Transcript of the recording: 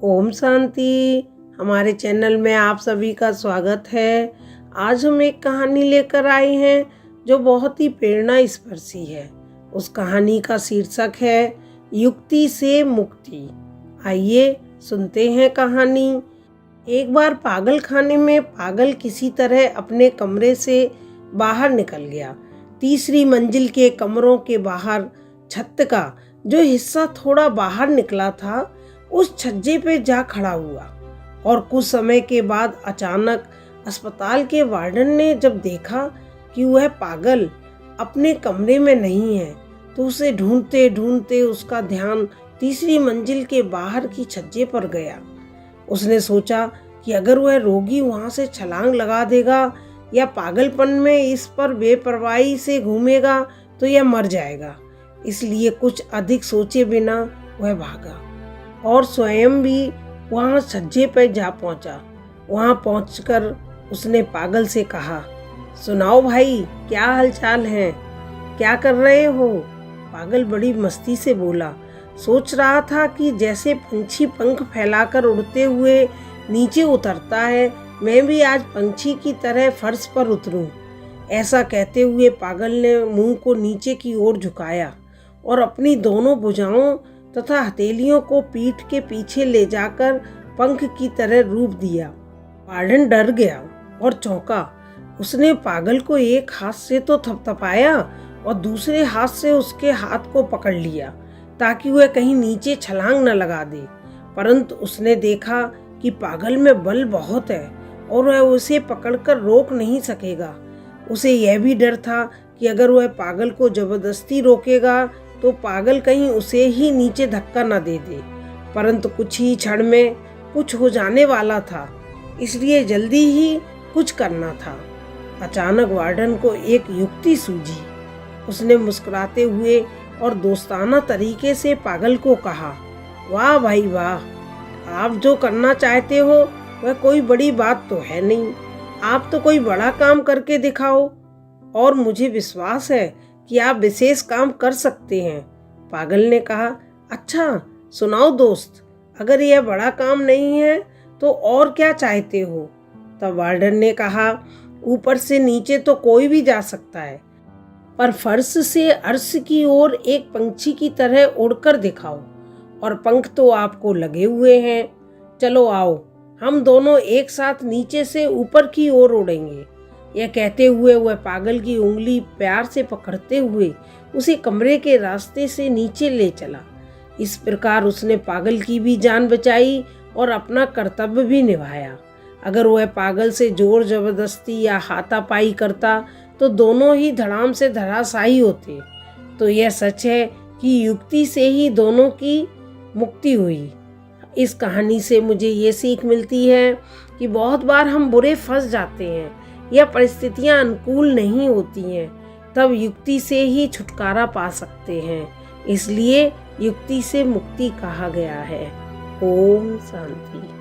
ओम शांति। हमारे चैनल में आप सभी का स्वागत है। आज हम एक कहानी लेकर आए हैं जो बहुत ही प्रेरणा स्पर्शी है। उस कहानी का शीर्षक है युक्ति से मुक्ति। आइए सुनते हैं कहानी। एक बार पागल खाने में पागल किसी तरह अपने कमरे से बाहर निकल गया। तीसरी मंजिल के कमरों के बाहर छत का जो हिस्सा थोड़ा बाहर निकला था उस छज्जे पे जा खड़ा हुआ और कुछ समय के बाद अचानक अस्पताल के वार्डन ने जब देखा कि वह पागल अपने कमरे में नहीं है तो उसे ढूंढते ढूंढते उसका ध्यान तीसरी मंजिल के बाहर की छज्जे पर गया। उसने सोचा कि अगर वह रोगी वहां से छलांग लगा देगा या पागलपन में इस पर बेपरवाही से घूमेगा तो यह मर जाएगा। इसलिए कुछ अधिक सोचे बिना वह भागा और स्वयं भी वहां छज्जे पर जा पहुंचा। वहां पहुंचकर उसने पागल से कहा, सुनाओ भाई, क्या हालचाल है, क्या कर रहे हो? पागल बड़ी मस्ती से बोला, सोच रहा था कि जैसे पंछी पंख फैलाकर उड़ते हुए नीचे उतरता है, मैं भी आज पंछी की तरह फर्श पर उतरूं। ऐसा कहते हुए पागल ने मुंह को नीचे की ओर झुकाया और अपनी दोनों भुजाओं तथा हथेलियों को पीठ के पीछे ले जाकर पंख की तरह रूप दिया। वार्डन डर गया और चौंका। उसने पागल को एक हाथ से तो थपथपाया और दूसरे हाथ से उसके हाथ को पकड़ लिया ताकि वह कहीं नीचे छलांग न लगा दे। परंतु उसने देखा कि पागल में बल बहुत है और वह उसे पकड़कर रोक नहीं सकेगा। उसे यह भी डर था कि अगर वह पागल को जबरदस्ती रोकेगा तो पागल कहीं उसे ही नीचे धक्का न दे दे। परंतु कुछ ही क्षण में कुछ हो जाने वाला था, इसलिए जल्दी ही कुछ करना था। अचानक वार्डन को एक युक्ति सूझी। उसने मुस्कुराते हुए और दोस्ताना तरीके से पागल को कहा, वाह भाई वाह, आप जो करना चाहते हो वह कोई बड़ी बात तो है नहीं। आप तो कोई बड़ा काम करके दिखाओ और मुझे विश्वास है कि आप विशेष काम कर सकते हैं। पागल ने कहा, अच्छा सुनाओ दोस्त, अगर यह बड़ा काम नहीं है तो और क्या चाहते हो? तब वार्डन ने कहा, ऊपर से नीचे तो कोई भी जा सकता है, पर फर्श से अर्श की ओर एक पंछी की तरह उड़कर दिखाओ। और पंख तो आपको लगे हुए हैं, चलो आओ, हम दोनों एक साथ नीचे से ऊपर की ओर उड़ेंगे। यह कहते हुए वह पागल की उंगली प्यार से पकड़ते हुए उसे कमरे के रास्ते से नीचे ले चला। इस प्रकार उसने पागल की भी जान बचाई और अपना कर्तव्य भी निभाया। अगर वह पागल से जोर जबरदस्ती या हाथापाई करता तो दोनों ही धड़ाम से धराशायी होते। तो यह सच है कि युक्ति से ही दोनों की मुक्ति हुई। इस कहानी से मुझे ये सीख मिलती है कि बहुत बार हम बुरे फंस जाते हैं या परिस्थितियां अनुकूल नहीं होती हैं, तब युक्ति से ही छुटकारा पा सकते हैं। इसलिए युक्ति से मुक्ति कहा गया है। ओम शांति।